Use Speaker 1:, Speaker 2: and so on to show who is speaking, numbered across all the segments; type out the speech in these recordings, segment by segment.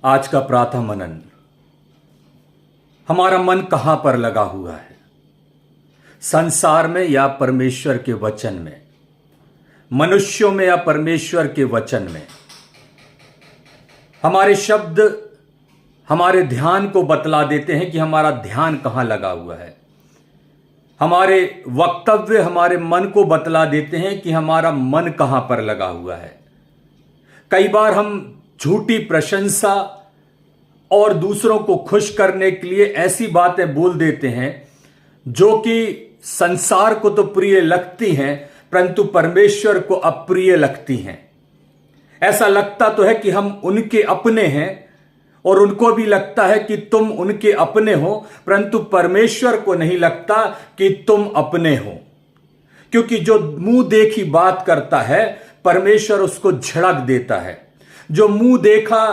Speaker 1: आज का प्रातः मनन। हमारा मन कहां पर लगा हुआ है, संसार में या परमेश्वर के वचन में, मनुष्यों में या परमेश्वर के वचन में। हमारे शब्द हमारे ध्यान को बतला देते हैं कि हमारा ध्यान कहां लगा हुआ है। हमारे वक्तव्य हमारे मन को बतला देते हैं कि हमारा मन कहां पर लगा हुआ है। कई बार हम झूठी प्रशंसा और दूसरों को खुश करने के लिए ऐसी बातें बोल देते हैं जो कि संसार को तो प्रिय लगती हैं परंतु परमेश्वर को अप्रिय लगती हैं। ऐसा लगता तो है कि हम उनके अपने हैं और उनको भी लगता है कि तुम उनके अपने हो, परंतु परमेश्वर को नहीं लगता कि तुम अपने हो। क्योंकि जो मुंह देखी बात करता है परमेश्वर उसको झड़क देता है। जो मुंह देखा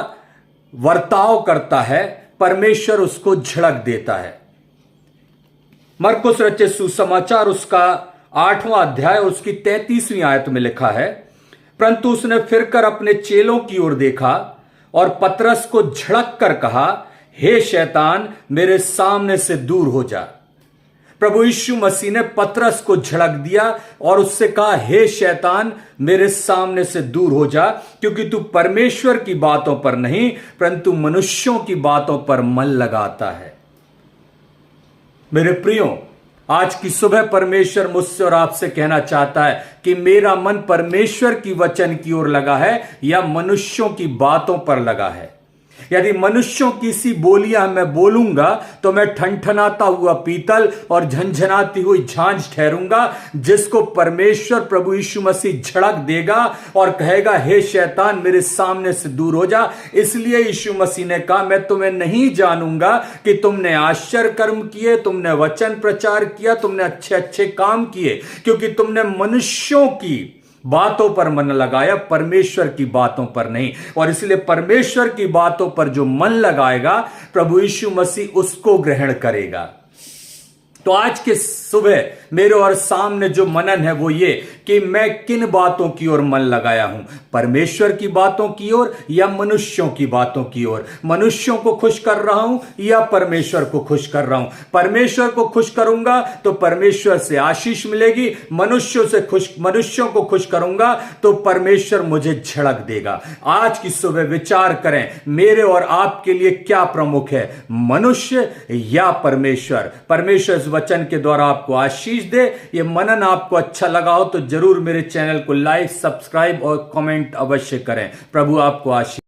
Speaker 1: वर्ताव करता है परमेश्वर उसको झड़क देता है। मरकुस रचित सुसमाचार उसका 8वां अध्याय उसकी 33वीं आयत में लिखा है, परंतु उसने फिरकर अपने चेलों की ओर देखा और पतरस को झड़क कर कहा, हे शैतान मेरे सामने से दूर हो जा। प्रभु यीशु मसीह ने पतरस को झड़क दिया और उससे कहा, हे शैतान मेरे सामने से दूर हो जा, क्योंकि तू परमेश्वर की बातों पर नहीं परंतु मनुष्यों की बातों पर मन लगाता है। मेरे प्रियो, आज की सुबह परमेश्वर मुझसे और आपसे कहना चाहता है कि मेरा मन परमेश्वर की वचन की ओर लगा है या मनुष्यों की बातों पर लगा है। यदि मनुष्यों की सी बोलियां मैं बोलूंगा तो मैं ठनठनाता हुआ पीतल और झंझनाती हुई झांझ ठहरूंगा, जिसको परमेश्वर प्रभु यीशु मसीह झड़क देगा और कहेगा, हे शैतान मेरे सामने से दूर हो जा। इसलिए यीशु मसीह ने कहा, मैं तुम्हें नहीं जानूंगा कि तुमने आश्चर्य कर्म किए, तुमने वचन प्रचार किया, तुमने अच्छे अच्छे काम किए, क्योंकि तुमने मनुष्यों की बातों पर मन लगाया, परमेश्वर की बातों पर नहीं। और इसलिए परमेश्वर की बातों पर जो मन लगाएगा प्रभु यीशु मसीह उसको ग्रहण करेगा। तो आज के सुबह मेरे और सामने जो मनन है वो ये कि मैं किन बातों की ओर मन लगाया हूं, परमेश्वर की बातों की ओर या मनुष्यों की बातों की ओर। मनुष्यों को खुश कर रहा हूं या परमेश्वर को खुश कर रहा हूं। परमेश्वर को खुश करूंगा तो परमेश्वर से आशीष मिलेगी, मनुष्यों को खुश करूंगा तो परमेश्वर मुझे झड़क देगा। आज की सुबह विचार करें, मेरे और आपके लिए क्या प्रमुख है, मनुष्य या परमेश्वर। परमेश्वर इस वचन के द्वारा आपको आशीष दे। ये मनन आपको अच्छा लगा हो तो जरूर मेरे चैनल को लाइक, सब्सक्राइब और कमेंट अवश्य करें। प्रभु आपको आशीष